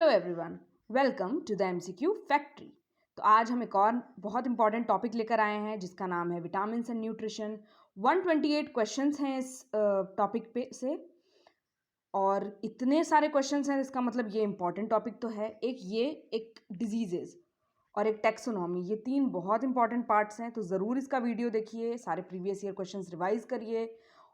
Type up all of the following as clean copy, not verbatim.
Hello everyone, welcome to the MCQ factory. तो आज हम एक और बहुत इंपॉर्टेंट टॉपिक लेकर आए हैं जिसका नाम है विटामिन एंड न्यूट्रिशन। 128 क्वेश्चंस हैं इस टॉपिक पे से, और इतने सारे क्वेश्चंस हैं इसका मतलब ये इंपॉर्टेंट टॉपिक तो है। एक डिजीजेस और एक टेक्सोनॉमी, ये तीन बहुत इंपॉर्टेंट पार्ट्स हैं। तो ज़रूर इसका वीडियो देखिए, सारे प्रीवियस ईयर क्वेश्चंस रिवाइज करिए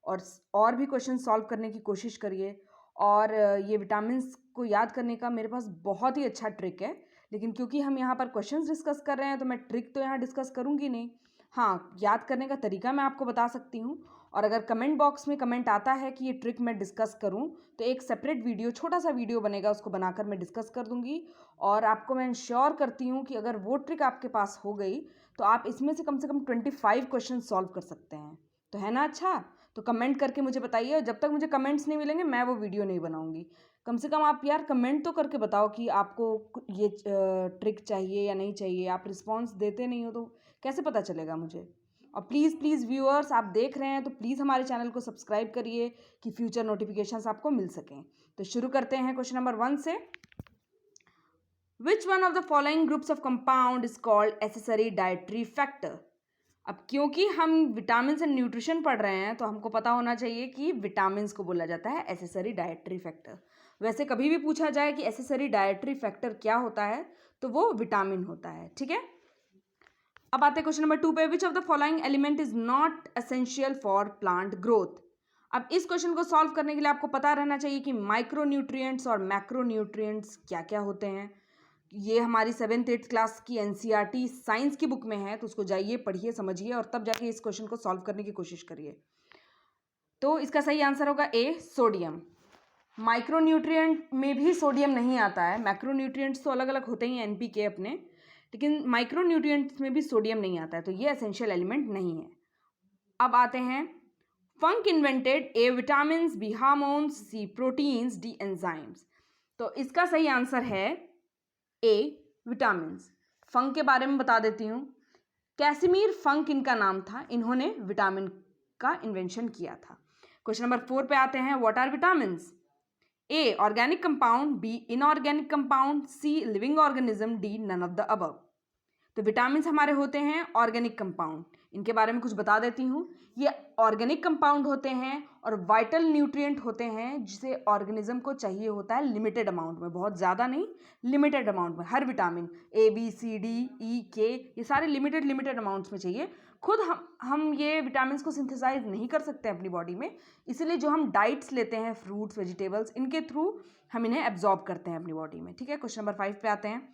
और भी क्वेश्चन सॉल्व करने की कोशिश करिए। और ये विटामिन्स को याद करने का मेरे पास बहुत ही अच्छा ट्रिक है, लेकिन क्योंकि हम यहाँ पर क्वेश्चंस डिस्कस कर रहे हैं तो मैं ट्रिक तो यहाँ डिस्कस करूँगी नहीं। हाँ, याद करने का तरीका मैं आपको बता सकती हूँ, और अगर कमेंट बॉक्स में कमेंट आता है कि ये ट्रिक मैं डिस्कस करूँ तो एक सेपरेट वीडियो, छोटा सा वीडियो बनेगा, उसको बनाकर मैं डिस्कस कर दूँगी। और आपको मैं इंश्योर करती हूँ कि अगर वो ट्रिक आपके पास हो गई तो आप इसमें से कम 25 क्वेश्चन सॉल्व कर सकते हैं। तो है ना? अच्छा, तो कमेंट करके मुझे बताइए। जब तक मुझे कमेंट्स नहीं मिलेंगे मैं वो वीडियो नहीं बनाऊंगी। कम से कम आप यार कमेंट तो करके बताओ कि आपको ये ट्रिक चाहिए या नहीं चाहिए। आप रिस्पॉन्स देते नहीं हो तो कैसे पता चलेगा मुझे? और प्लीज़ प्लीज़ व्यूअर्स, आप देख रहे हैं तो प्लीज़ हमारे चैनल को सब्सक्राइब करिए कि फ्यूचर नोटिफिकेशंस आपको मिल सकें। तो शुरू करते हैं क्वेश्चन नंबर 1 से। विच one of the following groups of compound is called accessory dietary factor? अब क्योंकि हम विटामिन एंड न्यूट्रिशन पढ़ रहे हैं तो हमको पता होना चाहिए कि विटामिन को बोला जाता है एसेसरी डाइटरी फैक्टर। वैसे कभी भी पूछा जाए कि एसेसरी डाइटरी फैक्टर क्या होता है तो वो विटामिन होता है। ठीक है, अब आते हैं क्वेश्चन नंबर 2 पे। Which of the following element is not essential for plant growth? अब इस क्वेश्चन को सॉल्व करने के लिए आपको पता रहना चाहिए कि माइक्रो न्यूट्रिएंट्स और मैक्रो न्यूट्रिएंट्स क्या क्या होते हैं। ये हमारी 7th 8th क्लास की एनसीईआरटी साइंस की बुक में है, तो उसको जाइए, पढ़िए, समझिए और तब जाके इस क्वेश्चन को सॉल्व करने की कोशिश करिए। तो इसका सही आंसर होगा ए, सोडियम। माइक्रोन्यूट्रिएंट में भी सोडियम नहीं आता है। मैक्रोन्यूट्रिएंट्स तो अलग अलग होते ही हैं एनपीके अपने, लेकिन माइक्रोन्यूट्रिएंट्स में भी सोडियम नहीं आता है, तो ये एसेंशियल एलिमेंट नहीं है। अब आते हैं, Funk invented A vitamin, B hormones, C proteins, D enzymes. तो इसका सही आंसर है ए, विटामिन। फंक के बारे में बता देती हूँ। कैसिमीर फंक इनका नाम था, इन्होंने विटामिन का इन्वेंशन किया था। क्वेश्चन नंबर 4 पे आते हैं। What are vitamin? A, organic compound, B, inorganic compound, C, living organism, D, none of the above. तो विटामिन हमारे होते हैं ऑर्गेनिक कंपाउंड। इनके बारे में कुछ बता देती हूँ। ये ऑर्गेनिक कंपाउंड होते हैं और वाइटल न्यूट्रिएंट होते हैं जिसे ऑर्गेनिज्म को चाहिए होता है लिमिटेड अमाउंट में, बहुत ज़्यादा नहीं, लिमिटेड अमाउंट में। हर vitamin A, B, C, D, E, K, ये सारे लिमिटेड अमाउंट्स में चाहिए। खुद हम ये विटामिन को सिंथेसाइज नहीं कर सकते अपनी बॉडी में, इसलिए जो हम डाइट्स लेते हैं, फ्रूट्स, वेजिटेबल्स, इनके थ्रू हम इन्हें एब्जॉर्ब करते हैं अपनी बॉडी में। ठीक है, क्वेश्चन नंबर 5 पे आते हैं।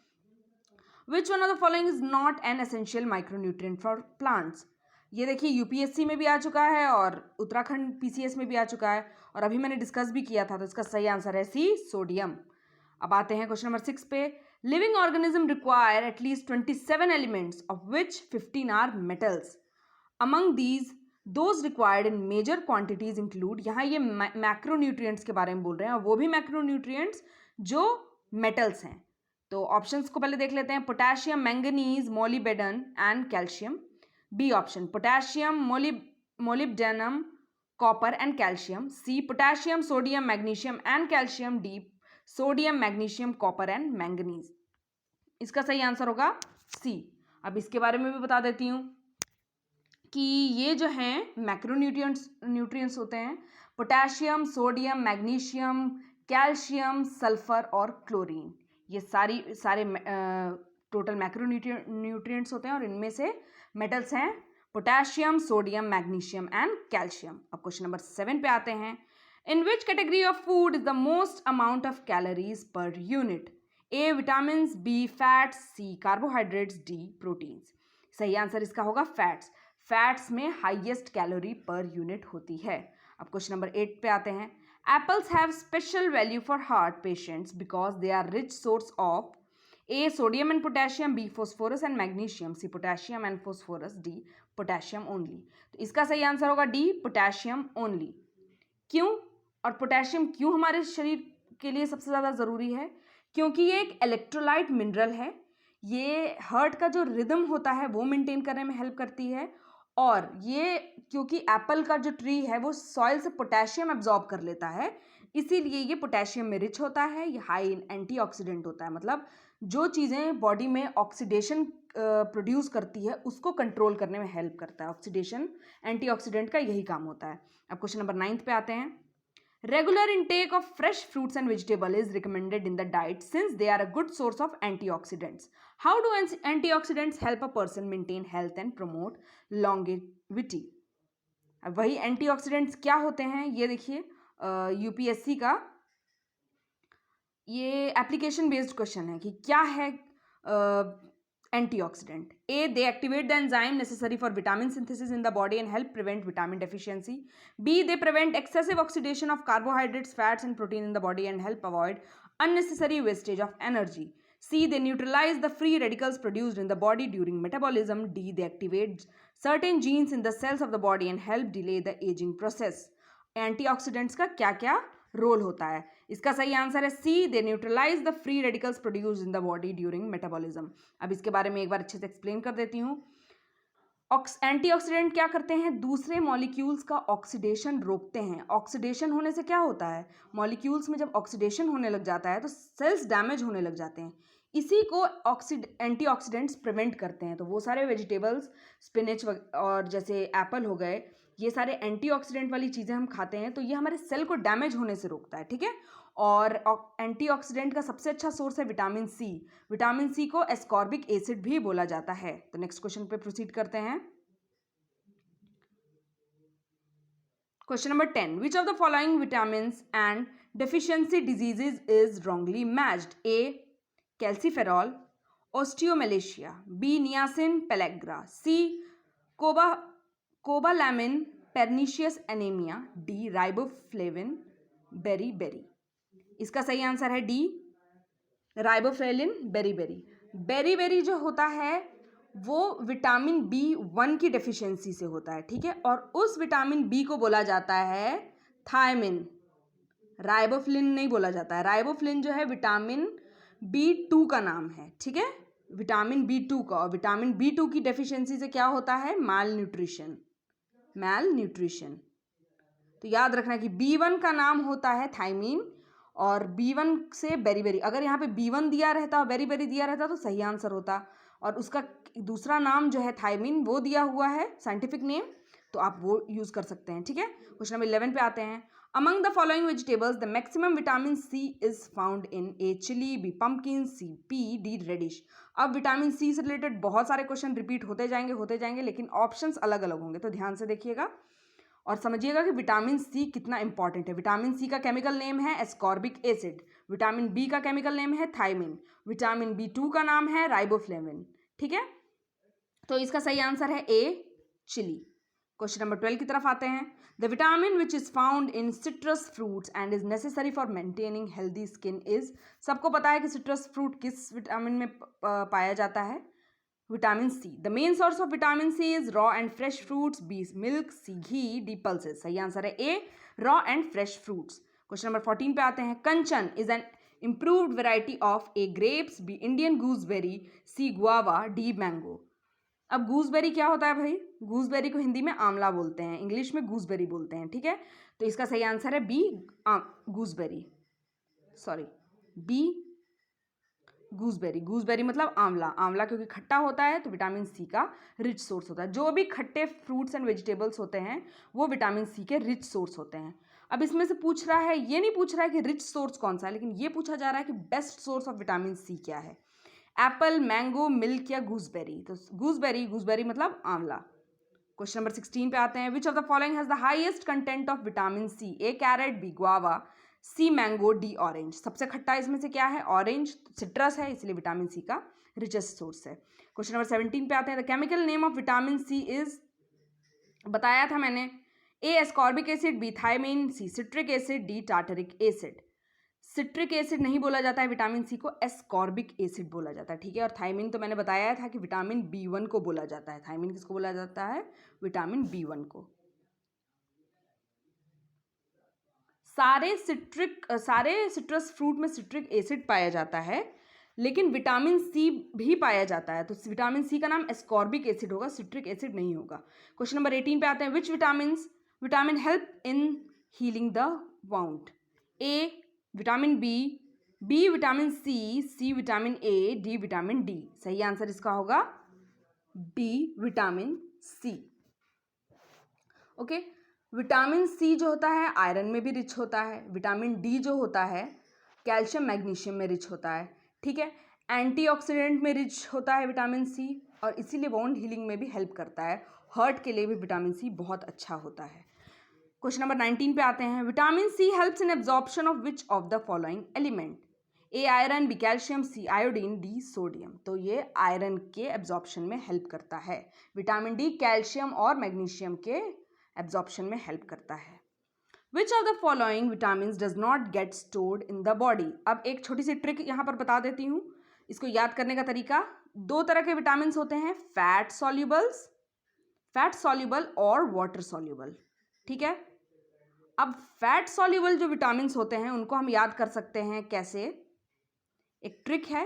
Which one of the following is not an essential micronutrient for plants? ये देखिए यूपीएससी में भी आ चुका है और उत्तराखंड पीसीएस में भी आ चुका है, और अभी मैंने डिस्कस भी किया था, तो इसका सही आंसर है सी, सोडियम। अब आते हैं क्वेश्चन नंबर 6 पे। Living organism require at least 27 elements of which 15 are metals. Among these those required in major quantities include. यहाँ ये मैक्रोन्यूट्रिएंट्स के बारे में बोल रहे हैं, और वो भी मैक्रोन्यूट्रिएंट्स जो मेटल्स हैं। तो ऑप्शंस को पहले देख लेते हैं। Potassium, manganese, molybdenum and calcium. B option, potassium, molybdenum, copper and calcium. C, potassium, sodium, magnesium and calcium. D, sodium, magnesium, copper and manganese. इसका सही आंसर होगा सी। अब इसके बारे में भी बता देती हूँ कि ये जो हैं न्यूट्रिएंट्स होते हैं potassium, sodium, magnesium, calcium, sulphur और क्लोरीन। ये सारे टोटल न्यूट्रिएंट्स होते हैं, और इनमें से मेटल्स हैं potassium, sodium, magnesium and calcium. अब क्वेश्चन नंबर 7 पे आते हैं। In which category of food is the most amount of calories per unit? A, vitamin, B, fats, C, carbohydrates, D, proteins. सही आंसर इसका होगा फैट्स। फैट्स में highest calorie per unit होती है। अब क्वेश्चन नंबर 8 पे आते हैं। Apples have special value for heart patients because they are rich source of A, sodium and potassium, B, phosphorus and magnesium, C, potassium and phosphorus, D, potassium only. तो इसका सही answer होगा D, potassium only. क्यों? और potassium क्यों हमारे शरीर के लिए सबसे ज़्यादा ज़रूरी है? क्योंकि ये एक इलेक्ट्रोलाइट मिनरल है। ये हार्ट का जो रिदम होता है वो मेंटेन करने में हेल्प करती है, और ये क्योंकि एप्पल का जो ट्री है वो सॉइल से पोटेशियम एब्जॉर्ब कर लेता है, इसीलिए ये पोटेशियम में रिच होता है, ये हाई इन एंटीऑक्सीडेंट होता है। मतलब जो चीज़ें बॉडी में ऑक्सीडेशन प्रोड्यूस करती है उसको कंट्रोल करने में हेल्प करता है। ऑक्सीडेशन एंटीऑक्सीडेंट का यही काम होता है। अब क्वेश्चन नंबर 9 पे आते हैं। Regular intake of fresh fruits and vegetable is recommended in the diet since they are a good source of antioxidants. How do antioxidants help a person maintain health and promote longevity? अब वही antioxidants क्या होते हैं ये देखिए, UPSC का ये application based question है कि क्या है antioxidant. A, they activate the enzyme necessary for vitamin synthesis in the body and help prevent vitamin deficiency. B, they prevent excessive oxidation of carbohydrates, fats and protein in the body and help avoid unnecessary wastage of energy. C, they neutralize the free radicals produced in the body during metabolism. D, they activate certain genes in the cells of the body and help delay the aging process. Antioxidants का क्या क्या role होता है? इसका सही answer है C, they neutralize the free radicals produced in the body during metabolism. अब इसके बारे में एक बार अच्छे से एक्सप्लेन कर देती हूँ। एंटीऑक्सीडेंट क्या करते हैं? दूसरे मॉलिक्यूल्स का ऑक्सीडेशन रोकते हैं। ऑक्सीडेशन होने से क्या होता है? मॉलिक्यूल्स में जब ऑक्सीडेशन होने लग जाता है तो सेल्स डैमेज होने लग जाते हैं। इसी को एंटीऑक्सीडेंट्स प्रिवेंट करते हैं। तो वो सारे वेजिटेबल्स, स्पिनच और जैसे एप्पल हो गए, ये सारे एंटीऑक्सीडेंट वाली चीज़ें हम खाते हैं तो ये हमारे सेल को डैमेज होने से रोकता है, ठीक है। और एंटीऑक्सीडेंट का सबसे अच्छा सोर्स है विटामिन सी। विटामिन सी को एस्कॉर्बिक एसिड भी बोला जाता है। तो नेक्स्ट क्वेश्चन पे प्रोसीड करते हैं। Question number 10, which of the following vitamin and deficiency diseases is wrongly matched? A, calciferol, osteomalacia, B, niacin pellagra, C, cobalamin pernicious anaemia, D, riboflavin beri. इसका सही आंसर है डी, राइबोफ्लेविन बेरी जो होता है वो vitamin B1 की deficiency से होता है, ठीक है। और उस विटामिन बी को बोला जाता है थायमिन, राइबोफ्लिन नहीं बोला जाता है। राइबोफ्लिन जो है विटामिन B2 का नाम है, ठीक है, विटामिन B2 का। और विटामिन B2 की डेफिशिएंसी से क्या होता है? माल न्यूट्रिशन। तो याद रखना कि B1 का नाम होता है थायमिन और B1 से बेरी। अगर यहाँ पे B1 दिया रहता और बेरी दिया रहता तो सही आंसर होता। और उसका दूसरा नाम जो है थायमिन वो दिया हुआ है साइंटिफिक नेम, तो आप वो यूज़ कर सकते हैं, ठीक है। क्वेश्चन नंबर 11 पे आते हैं। Among the following vegetables the maximum vitamin C is found in? A, chilli, B, pumpkin, C, pea, D, radish. अब विटामिन सी से रिलेटेड बहुत सारे क्वेश्चन रिपीट होते जाएंगे, लेकिन ऑप्शंस अलग अलग होंगे, तो ध्यान से देखिएगा और समझिएगा कि विटामिन सी कितना इंपॉर्टेंट है। विटामिन सी का केमिकल नेम है एस्कॉर्बिक एसिड, विटामिन बी का केमिकल नेम है थायमिन, विटामिन B2 का नाम है राइबोफ्लेविन, ठीक है। तो इसका सही आंसर है ए, चिली। क्वेश्चन नंबर 12 की तरफ आते हैं। The vitamin which is found in citrus fruits and is necessary for maintaining healthy skin is? सबको पता है कि सिट्रस फ्रूट किस विटामिन में पाया जाता है? Vitamin C. The main source of vitamin C is raw and fresh fruits, B, milk, C, ghee, D, pulses. सही आंसर है A, raw and fresh fruits. Question number 14 पे आते हैं। Kanchan is an improved variety of A, grapes, B, Indian gooseberry, C, guava, D, mango। अब gooseberry क्या होता है भाई? गूसबेरी को हिंदी में आंवला बोलते हैं, इंग्लिश में गूसबेरी बोलते हैं, ठीक है। तो इसका सही आंसर है बी, गूसबेरी मतलब आंवला क्योंकि खट्टा होता है तो विटामिन सी का रिच सोर्स होता है। जो भी खट्टे फ्रूट्स एंड वेजिटेबल्स होते हैं वो विटामिन सी के रिच सोर्स होते हैं। अब इसमें से पूछ रहा है, ये नहीं पूछ रहा है कि रिच सोर्स कौन सा है, लेकिन ये पूछा जा रहा है कि best source of vitamin C क्या है? एप्पल, मैंगो, मिल्क या गूसबेरी? तो गूसबेरी मतलब आंवला। क्वेश्चन नंबर 16 पे आते हैं। Which of the following has the highest content of vitamin C? A, carrot, B, guava, C, mango, D, orange. सबसे खट्टा इसमें से क्या है? ऑरेंज। सिट्रस है इसलिए विटामिन सी का रिचेस्ट सोर्स है। क्वेश्चन नंबर 17 पे आते हैं। The chemical name of vitamin C is? बताया था मैंने, A, ascorbic acid, B, thiamine, C, citric acid, D, tartaric acid. Citric acid नहीं बोला जाता है विटामिन सी को, एस्कॉर्बिक एसिड बोला जाता है, ठीक है। और थायमिन तो मैंने बताया था कि विटामिन B1 को बोला जाता है। थायमिन किसको बोला जाता है? विटामिन B1 को। सारे सिट्रस फ्रूट में सिट्रिक एसिड पाया जाता है, लेकिन विटामिन सी भी पाया जाता है, तो विटामिन सी का नाम एस्कॉर्बिक एसिड होगा, सिट्रिक एसिड नहीं होगा। क्वेश्चन नंबर 18 पे आते हैं। Which vitamin help in healing the wound? A vitamin B vitamin C vitamin A, D vitamin D. सही आंसर इसका होगा D vitamin C. Okay, vitamin C जो होता है आयरन में भी रिच होता है। विटामिन डी जो होता है कैल्शियम मैग्नीशियम में रिच होता है। ठीक है, एंटीऑक्सीडेंट में रिच होता है विटामिन सी, और इसीलिए वोंड हीलिंग में भी हेल्प करता है। हार्ट के लिए भी विटामिन सी बहुत अच्छा होता है। क्वेश्चन नंबर 19 पे आते हैं। Vitamin C helps in absorption of which of the following element? A iron, B calcium, C iodine, D sodium. तो ये आयरन के एब्जॉर्प्शन में हेल्प करता है। विटामिन डी कैल्शियम और मैग्नीशियम के एब्जॉर्प्शन में हेल्प करता है। Which of the following vitamin does not get stored in the body? अब एक छोटी सी ट्रिक यहाँ पर बता देती हूँ, इसको याद करने का तरीका। दो तरह के विटामिन होते हैं, फैट सॉल्युबल और वाटर सॉल्युबल। ठीक है, अब फैट सॉल्युबल जो विटामिन होते हैं उनको हम याद कर सकते हैं कैसे? एक ट्रिक है,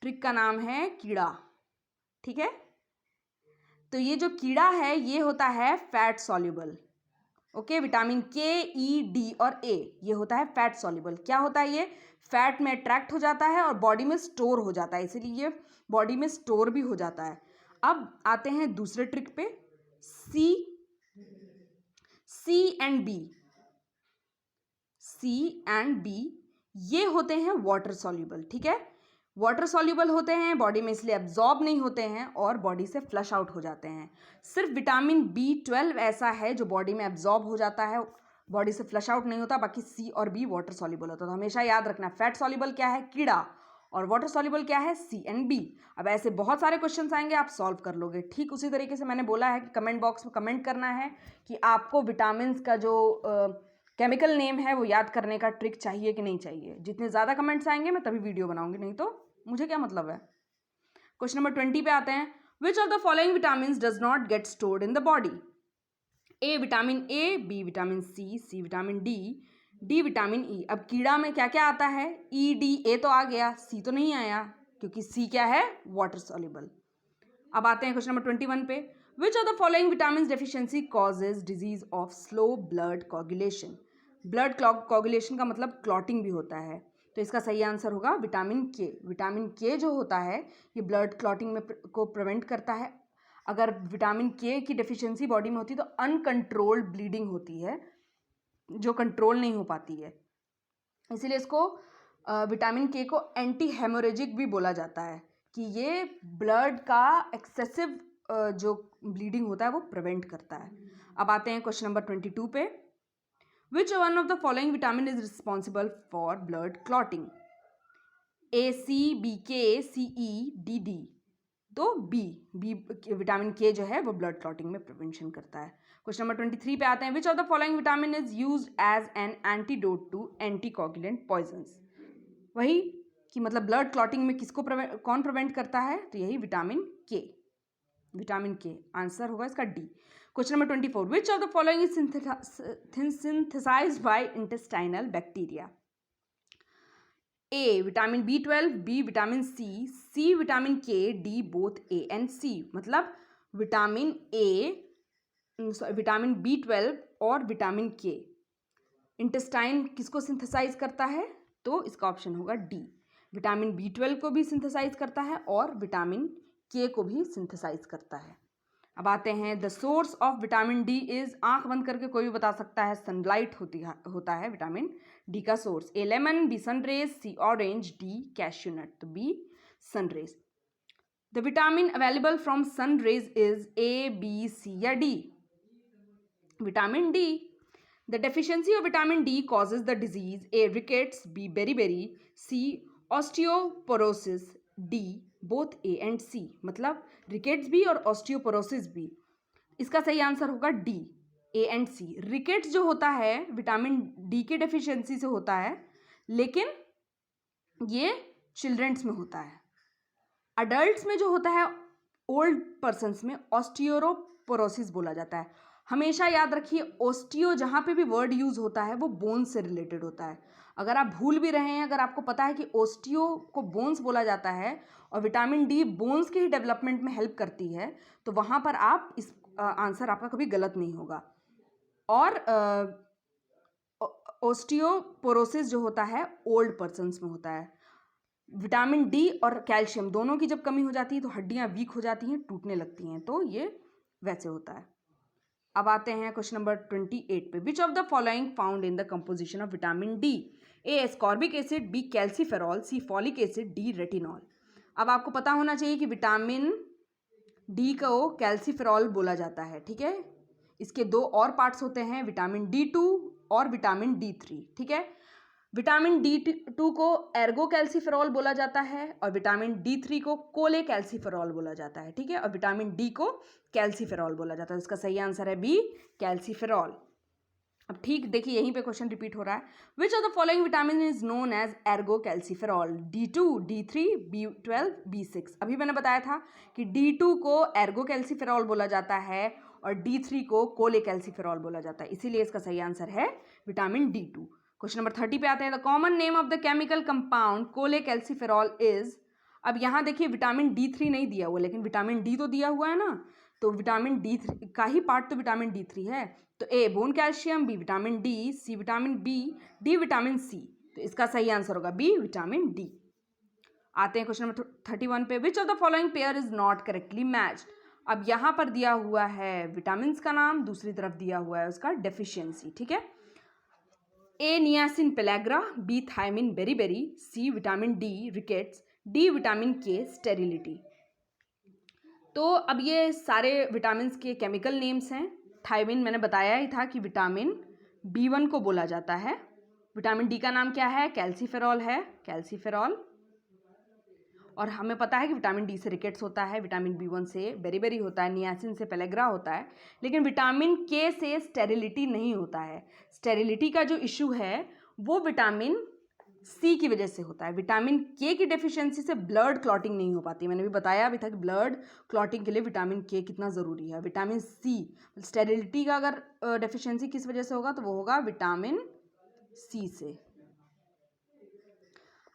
ट्रिक का नाम है कीड़ा। ठीक है, तो ये जो कीड़ा है ये होता है फैट सॉल्युबल। ओके, विटामिन के, ई, डी और ए ये होता है फैट सॉल्युबल। क्या होता है? ये फैट में अट्रैक्ट हो जाता है और बॉडी में स्टोर हो जाता है, इसीलिए ये बॉडी में स्टोर भी हो जाता है। अब आते हैं दूसरे ट्रिक पे। सी एंड बी ये होते हैं वाटर सॉल्युबल। ठीक है, वाटर सॉल्युबल होते हैं, बॉडी में इसलिए एब्जॉर्ब नहीं होते हैं और बॉडी से फ्लश आउट हो जाते हैं। सिर्फ विटामिन B12 ऐसा है जो बॉडी में एब्जॉर्ब हो जाता है, बॉडी से फ्लश आउट नहीं होता। बाकी सी और बी वाटर सॉल्युबल होता है। तो हमेशा याद रखना, फैट सॉल्युबल क्या है? कीड़ा। और वाटर सॉल्युबल क्या है? सी एंड बी। अब ऐसे बहुत सारे क्वेश्चंस आएंगे, आप सॉल्व कर लोगे। ठीक उसी तरीके से मैंने बोला है कि कमेंट बॉक्स में कमेंट करना है कि आपको विटामिन का जो केमिकल नेम है वो याद करने का ट्रिक चाहिए कि नहीं चाहिए। जितने ज़्यादा कमेंट्स आएंगे मैं तभी वीडियो बनाऊंगी, नहीं तो मुझे क्या मतलब है। क्वेश्चन नंबर 20 पे आते हैं। Which of the following vitamin does not get stored in the body? A vitamin A, B vitamin C vitamin D vitamin E. अब कीड़ा में क्या क्या आता है? ई, डी, ए तो आ गया, सी तो नहीं आया क्योंकि सी क्या है? Water soluble. अब आते हैं क्वेश्चन नंबर 21 पे। Which of the following vitamin deficiency causes disease of slow blood coagulation? Blood coagulation का मतलब क्लॉटिंग भी होता है, तो इसका सही आंसर होगा विटामिन के। विटामिन के जो होता है ये ब्लड क्लॉटिंग में को प्रिवेंट करता है। अगर विटामिन के की डेफिशिएंसी बॉडी में होती है तो अनकंट्रोल्ड ब्लीडिंग होती है जो कंट्रोल नहीं हो पाती है, इसीलिए इसको विटामिन के को एंटी हेमोरेजिक भी बोला जाता है कि ये ब्लड का एक्सेसिव जो ब्लीडिंग होता है वो प्रिवेंट करता है। अब आते हैं क्वेश्चन नंबर 22 पे। Which one of the following vitamin is responsible for blood clotting? A, C, B, K, C, E, D, D। तो B विटामिन के जो है वो ब्लड क्लॉटिंग में प्रिवेंशन करता है। क्वेश्चन नंबर 23 पे आते हैं। Which of the following vitamin is used as an antidote to anticoagulant poisons? वही कि मतलब ब्लड क्लॉटिंग में किसको कौन प्रिवेंट करता है? तो यही विटामिन के। विटामिन के आंसर होगा इसका D. Question number 24। Which of the following is synthesised by intestinal bacteria? A vitamin B12, B vitamin C vitamin K, D both A and C. मतलब विटामिन B12 और विटामिन के intestine किसको synthesise करता है? तो इसका ऑप्शन होगा D. Vitamin B12 को भी सिंथेसाइज करता है और विटामिन के को भी सिंथेसाइज करता है। अब आते हैं, the source of vitamin D is, आंख बंद करके कोई भी बता सकता है, सनलाइट होता है विटामिन डी का source. A lemon, B sunrays, C orange, D cashew nut. तो B sunrays. The vitamin available from sunrays is A, B, C या D? Vitamin D. The deficiency of vitamin D causes the disease A rickets, B beriberi, C osteoporosis, D both A and C. मतलब rickets भी और osteoporosis भी। इसका सही answer होगा D, A and C. Rickets जो होता है विटामिन डी के डेफिशिएंसी से होता है, लेकिन ये चिल्ड्रंस में होता है। अडल्ट्स में जो होता है, ओल्ड पर्सन्स में ऑस्टियोपोरोसिस बोला जाता है। हमेशा याद रखिए, ऑस्टियो जहाँ पे भी वर्ड यूज होता है वो बोन्स से रिलेटेड होता है। अगर आप भूल भी रहे हैं, अगर आपको पता है कि ऑस्टियो को बोन्स बोला जाता है और विटामिन डी बोन्स के ही डेवलपमेंट में हेल्प करती है, तो वहाँ पर आप इस आंसर आपका कभी गलत नहीं होगा। और ऑस्टियोपोरोसिस जो होता है ओल्ड पर्सन्स में होता है। विटामिन डी और कैल्शियम दोनों की जब कमी हो जाती है तो हड्डियां वीक हो जाती हैं, टूटने लगती हैं, तो ये वैसे होता है। अब आते हैं क्वेश्चन नंबर 28 पे। Which of the following found in the composition of vitamin D? A ascorbic acid, B calciferol, C folic acid, D retinol. अब आपको पता होना चाहिए कि विटामिन डी को कैल्सीफेरॉल बोला जाता है, ठीक है। इसके दो और पार्ट्स होते हैं, विटामिन D2 और विटामिन D3, ठीक है। विटामिन D2 को एर्गो कैल्सीफेरॉल बोला जाता है और विटामिन D3 को कोले कैल्सीफेरॉल बोला जाता है, ठीक है। और विटामिन डी को कैल्सीफेरॉल बोला जाता है। इसका सही आंसर है बी, कैल्सीफेरॉल। अब ठीक देखिए, यहीं पे क्वेश्चन रिपीट हो रहा है। Which of the following vitamin is known as ergocalciferol? D2, D3, B12, B6। अभी मैंने बताया था कि D2 को एर्गो कैल्सीफेरॉल बोला जाता है और D3 को कोले कैल्सीफेरॉल बोला जाता है, इसीलिए इसका सही आंसर है विटामिन D2। क्वेश्चन नंबर 30 पे आते हैं। The common name of the chemical compound कोले कैल्सीफेरॉल इज। अब यहाँ देखिए विटामिन D3 नहीं दिया हुआ, लेकिन विटामिन डी तो दिया हुआ है ना, तो विटामिन D3 का ही पार्ट तो विटामिन D3 है। तो A bone calcium, B vitamin D, C vitamin B, D vitamin C. तो इसका सही आंसर होगा बी, विटामिन डी। आते हैं क्वेश्चन नंबर 31 पे। Which of the following pair is not correctly matched? अब यहाँ पर दिया हुआ है विटामिन का नाम, दूसरी तरफ दिया हुआ है उसका डेफिशिएंसी, ठीक है। A niacin pellagra, B thiamine beriberi, C vitamin D rickets, D vitamin K sterility. तो अब ये सारे विटामिन के केमिकल नेम्स हैं। थायमिन मैंने बताया ही था कि विटामिन B1 को बोला जाता है। विटामिन डी का नाम क्या है? कैल्सीफेरॉल है, कैल्सीफेरॉल। और हमें पता है कि विटामिन डी से रिकेट्स होता है, विटामिन B1 से बेरीबेरी होता है, नियासिन से पेलेग्रा होता है, लेकिन विटामिन के से स्टेरिलिटी नहीं होता है। स्टेरिलिटी का जो इशू है वो विटामिन सी की वजह से होता है। विटामिन के की डेफिशिएंसी से ब्लड क्लॉटिंग नहीं हो पाती। मैंने भी बताया अभी तक ब्लड क्लॉटिंग के लिए विटामिन के कितना ज़रूरी है। विटामिन सी स्टेरिलिटी का अगर डेफिशिएंसी किस वजह से होगा तो वो होगा विटामिन सी से।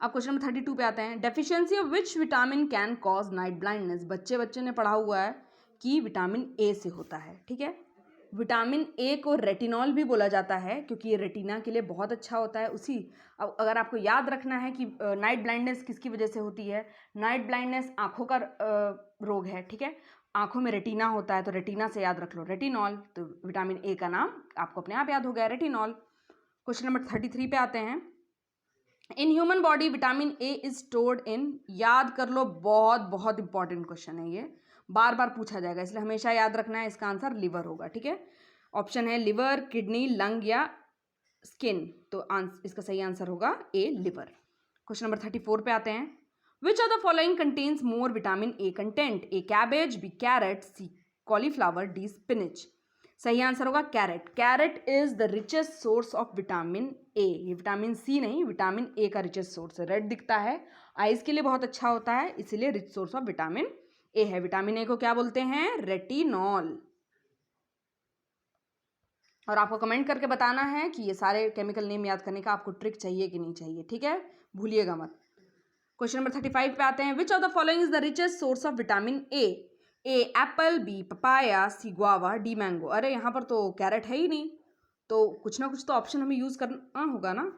अब क्वेश्चन नंबर 32 पे आते हैं। Deficiency of which vitamin can cause night blindness? बच्चे ने पढ़ा हुआ है कि विटामिन ए से होता है, ठीक है। विटामिन ए को रेटिनॉल भी बोला जाता है क्योंकि ये रेटिना के लिए बहुत अच्छा होता है। अब अगर आपको याद रखना है कि नाइट ब्लाइंडनेस किसकी वजह से होती है, नाइट ब्लाइंडनेस आंखों का रोग है, ठीक है। आंखों में रेटिना होता है तो रेटिना से याद रख लो रेटिनॉल। तो विटामिन ए का नाम आपको अपने आप याद हो गया, रेटिनॉल। क्वेश्चन नंबर 33 पे आते हैं। In human body vitamin A is stored in, याद कर लो, बहुत बहुत इंपॉर्टेंट क्वेश्चन है ये, बार बार पूछा जाएगा, इसलिए हमेशा याद रखना है। इसका आंसर लिवर होगा, ठीक है। ऑप्शन है लिवर, किडनी, लंग या स्किन। तो इसका सही आंसर होगा ए, लिवर। क्वेश्चन नंबर 34 पे आते हैं। Which of the following contains more vitamin A content? A cabbage, B carrot, C cauliflower, D spinach. सही आंसर होगा carrot. Carrot is the richest source of vitamin A. ये vitamin सी नहीं, vitamin A का richest source है। Red दिखता है, eyes के लिए बहुत अच्छा होता है, इसीलिए rich source of vitamin A है। विटामिन ए को क्या बोलते हैं? रेटिनॉल। और आपको कमेंट करके बताना है कि ये सारे केमिकल नेम याद करने का आपको ट्रिक चाहिए कि नहीं चाहिए, ठीक है, भूलिएगा मत। क्वेश्चन नंबर 35 पे आते हैं। Which of the following is the richest source of vitamin A? A apple, B papaya, C guava, D mango. अरे यहाँ पर तो कैरेट है ही नहीं, तो कुछ ना कुछ तो ऑप्शन हमें यूज करना होगा ना।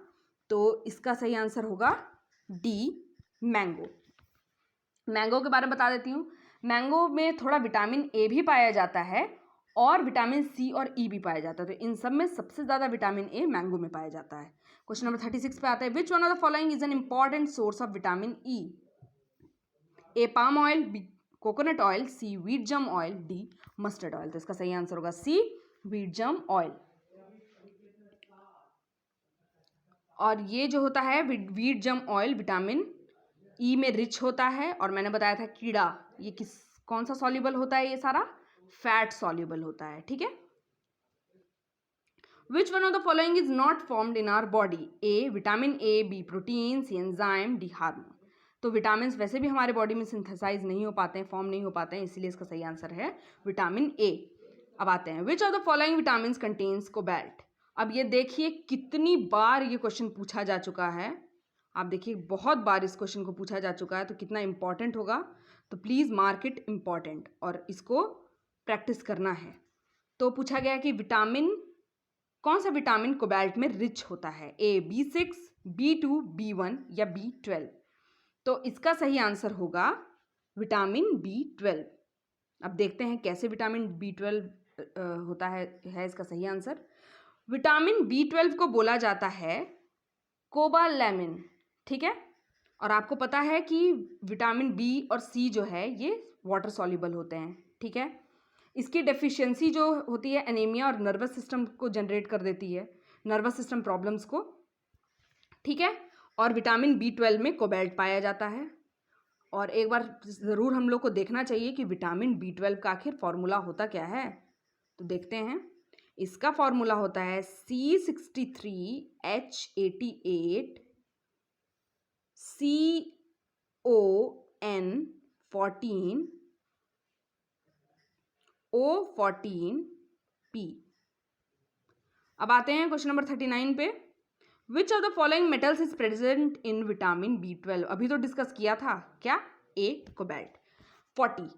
तो इसका सही आंसर होगा डी, मैंगो। मैंगो के बारे में बता देती हूँ। मैंगो में थोड़ा विटामिन ए भी पाया जाता है और विटामिन सी और ई भी पाया जाता है, तो इन सब में सबसे ज़्यादा विटामिन ए मैंगो में पाया जाता है। क्वेश्चन नंबर 36 पे आता है। Which one of the following is an important source of vitamin E? A palm oil, B coconut oil, C wheat germ oil, D mustard oil. तो इसका सही आंसर होगा सी, व्हीट जम ऑयल। और ये जो होता है wheat germ oil vitamin E में रिच होता है, और मैंने बताया था कीड़ा, ये कौन सा सॉल्युबल होता है? ये सारा फैट सॉल्युबल होता है, ठीक है। Which one of the following is not formed in our body? A vitamin A, B protein, C enzyme, D hormone. तो विटामिन वैसे भी हमारे बॉडी में सिंथेसाइज नहीं हो पाते हैं, फॉर्म नहीं हो पाते हैं, इसीलिए इसका सही आंसर है विटामिन ए। अब आते हैं। Which of the following vitamin contains cobalt? अब ये देखिए कितनी बार ये क्वेश्चन पूछा जा चुका है। आप देखिए बहुत बार इस क्वेश्चन को पूछा जा चुका है, तो कितना इंपॉर्टेंट होगा। तो प्लीज़ मार्क इट इम्पॉर्टेंट और इसको प्रैक्टिस करना है। तो पूछा गया कि विटामिन कौन सा विटामिन कोबाल्ट में रिच होता है? ए B6, B2, B1 या B12? तो इसका सही आंसर होगा विटामिन B12। अब देखते हैं कैसे विटामिन B12 होता है इसका सही आंसर। विटामिन B12 को बोला जाता है कोबालैमिन, ठीक है। और आपको पता है कि विटामिन B और C जो है ये वाटर सॉल्युबल होते हैं, ठीक है। इसकी डेफिशिएंसी जो होती है एनीमिया और नर्वस सिस्टम को जनरेट कर देती है, नर्वस सिस्टम प्रॉब्लम्स को, ठीक है। और विटामिन B12 में कोबाल्ट पाया जाता है। और एक बार ज़रूर हम लोग को देखना चाहिए कि विटामिन B12 का आखिर फॉर्मूला होता क्या है। तो देखते हैं, इसका फॉर्मूला होता है C63H88 CON14 O14P। अब आते हैं क्वेश्चन नंबर 39 पे। Which of the following metals is present in vitamin B12? अभी तो डिस्कस किया था, क्या? A cobalt. 40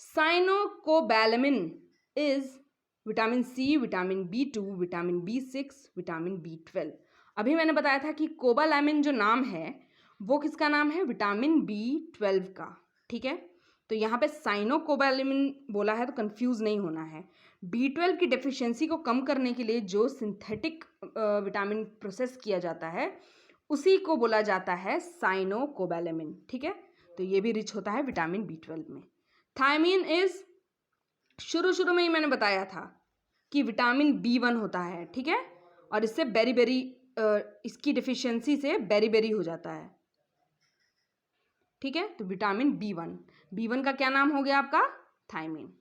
cyanocobalamin is vitamin C, vitamin B2, vitamin B6, vitamin B12। अभी मैंने बताया था कि कोबालामिन जो नाम है वो किसका नाम है? विटामिन B12 का, ठीक है। तो यहाँ पे साइनोकोबैलामिन बोला है तो कंफ्यूज नहीं होना है। B12 की डेफिशिएंसी को कम करने के लिए जो सिंथेटिक विटामिन प्रोसेस किया जाता है उसी को बोला जाता है साइनोकोबैलामिन, ठीक है। तो ये भी रिच होता है विटामिन B12 में। थायमीन इज, शुरू में ही मैंने बताया था कि विटामिन B1 होता है, ठीक है। और इससे बेरी इसकी डिफिशियंसी से बेरी हो जाता है, ठीक है। तो विटामिन B1 का क्या नाम हो गया आपका? थायमीन।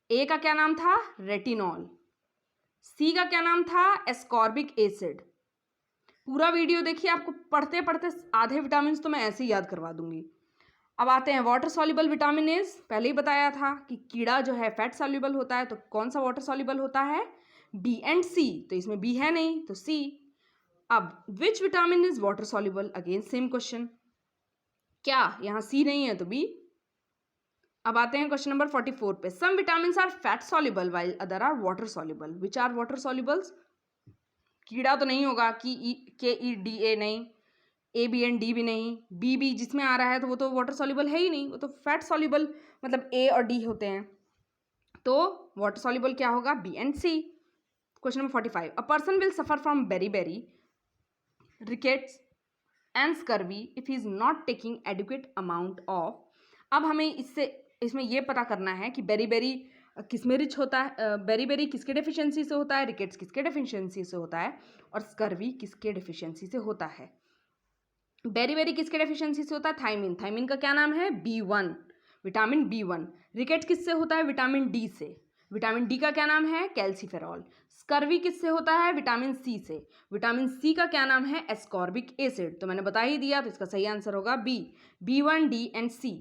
ए का क्या नाम था? रेटिनॉल। सी का क्या नाम था? Ascorbic acid. पूरा वीडियो देखिए, आपको पढ़ते पढ़ते आधे विटामिन तो मैं ऐसे ही याद करवा दूंगी। अब आते हैं वाटर सॉल्युबल विटामिन इज, पहले ही बताया था कि कीड़ा जो है फैट सॉल्युबल होता है, तो कौन सा वाटर सॉल्युबल होता है? बी एंड सी। तो इसमें बी है नहीं तो सी। अब which vitamin is water soluble? Again same question, क्या यहाँ सी नहीं है तो बी। अब आते हैं क्वेश्चन नंबर 44 पे। Some vitamins are fat soluble while other are water soluble. Which are water solubles? कीड़ा तो नहीं होगा, KEDA नहीं, ABND भी नहीं, BB जिसमें आ रहा है तो वो तो वाटर सॉल्युबल है ही नहीं, वो तो फैट सॉल्युबल मतलब A और D होते हैं। तो वाटर सॉल्युबल क्या होगा? B and C। Question number 45। A person will suffer from beriberi rickets and scurvy if he is not taking adequate amount of. अब हमें इसमें ये पता करना है कि बेरी किस में रिच होता है, बेरी किसके डेफिशिएंसी से होता है, रिकेट्स किसके डेफिशिएंसी से होता है, और स्कर्वी किसके डेफिशिएंसी से होता है। बेरी किसके डेफिशिएंसी से होता है? थायमीन का क्या नाम है? B1, vitamin B1। रिकेट्स किससे होता है? विटामिन D से। विटामिन D का क्या नाम है? कैल्सीफेरॉल। स्कर्वी किससे होता है? विटामिन C से। विटामिन C का क्या नाम है? Ascorbic acid. तो मैंने बता ही दिया, तो इसका सही आंसर होगा B1, D and C।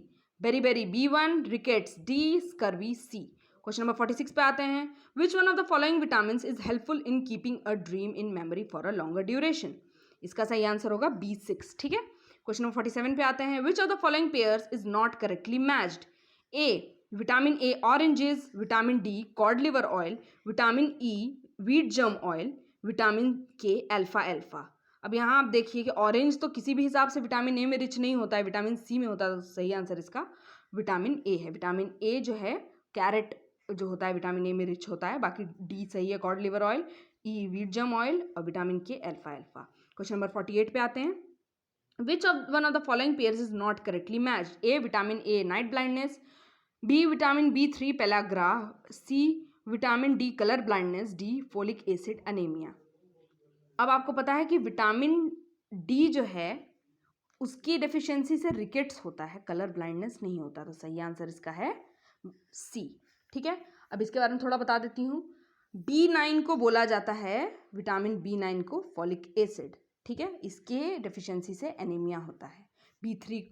Beriberi B1, rickets D, scurvy C। Question number 46 पे आते हैं। Which one of the following vitamin is helpful in keeping a dream in memory for a longer duration? इसका सही answer होगा B6, ठीक है। Question number 47 पे आते हैं। Which of the following pairs is not correctly matched? A vitamin A oranges, vitamin D code liver oil, vitamin E wheat germ oil, vitamin K alpha. अब यहाँ आप देखिए कि ऑरेंज तो किसी भी हिसाब से विटामिन A में रिच नहीं होता है, विटामिन C में होता है। तो सही आंसर इसका विटामिन A है। विटामिन A जो है कैरेट जो होता है विटामिन A में रिच होता है। बाकी D सही है, cod liver oil, E wheat germ oil और vitamin K alpha. Question number 48 पे आते हैं। Which of one of the following pairs is not correctly matched? A vitamin A night blindness, B vitamin B3 pellagra, C vitamin D colour blindness, D folic acid anaemia. अब आपको पता है कि vitamin D जो है उसकी deficiency से rickets होता है, कलर ब्लाइंडनेस नहीं होता। तो सही आंसर इसका है C, ठीक है। अब इसके बारे में थोड़ा बता देती हूँ। B9 को बोला जाता है, विटामिन B9 को फॉलिक एसिड, ठीक है। इसके डेफिशिएंसी से एनीमिया होता है। B3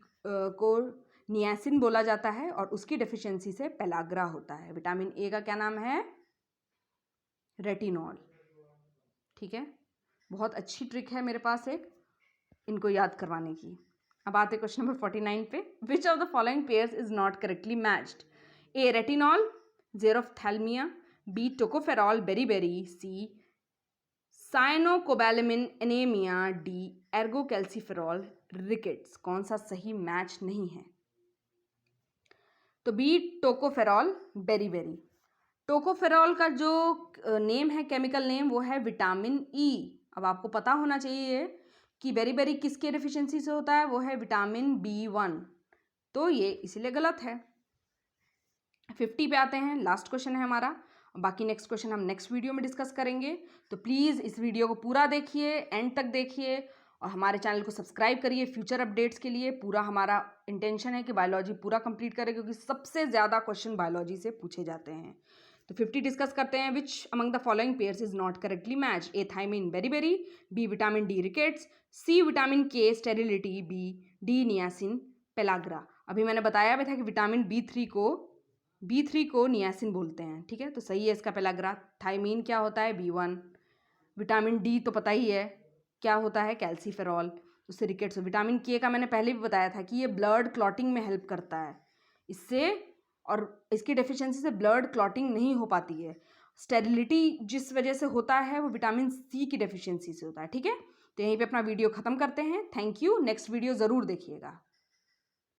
को नियासिन बोला जाता है और उसकी डेफिशिएंसी से पेलाग्रा होता है। विटामिन A का क्या नाम है? रेटिनॉल, ठीक है। बहुत अच्छी ट्रिक है मेरे पास एक, इनको याद करवाने की। अब आते क्वेश्चन नंबर 49 पे। Which of the following pairs is not correctly matched? A retinol, xerophthalmia, B tocopherol beri, C cyanocobalamin anaemia, D ergocalciferol, rickets. कौन सा सही मैच नहीं है? तो बी टोकोफेरॉल, बेरीबेरी। टोकोफेरॉल का जो नेम है, केमिकल नेम, वो है विटामिन ई। अब आपको पता होना चाहिए कि बेरीबेरी किसके डेफिशिएंसी से होता है, वो है विटामिन B1। तो ये इसीलिए गलत है। 50 पे आते हैं, लास्ट क्वेश्चन है हमारा। बाकी नेक्स्ट क्वेश्चन हम नेक्स्ट वीडियो में डिस्कस करेंगे। तो प्लीज़ इस वीडियो को पूरा देखिए, एंड तक देखिए, और हमारे चैनल को सब्सक्राइब करिए फ्यूचर अपडेट्स के लिए। पूरा हमारा इंटेंशन है कि बायोलॉजी पूरा कंप्लीट करें, क्योंकि सबसे ज़्यादा क्वेश्चन बायोलॉजी से पूछे जाते हैं। तो 50 डिस्कस करते हैं। Which among the following pairs is not correctly match? A thiamine, beriberi, B vitamin D, rickets, C vitamin K, sterility, B D niacin, pellagra. अभी मैंने बताया भी था कि विटामिन बी थ्री को नियासिन बोलते हैं, ठीक है। तो सही है इसका पेलाग्रा। थाइमीन क्या होता है? B1। विटामिन डी तो पता ही है क्या होता है, कैल्सीफेरॉल, उससे रिकेट्स। विटामिन के का मैंने पहले भी बताया था कि ये ब्लड क्लॉटिंग में हेल्प करता है इससे, और इसकी डेफिशिएंसी से ब्लड क्लॉटिंग नहीं हो पाती है। स्टेरिलिटी जिस वजह से होता है वो विटामिन सी की डेफिशिएंसी से होता है, ठीक है। तो यहीं पे अपना वीडियो ख़त्म करते हैं। Thank you. नेक्स्ट वीडियो ज़रूर देखिएगा।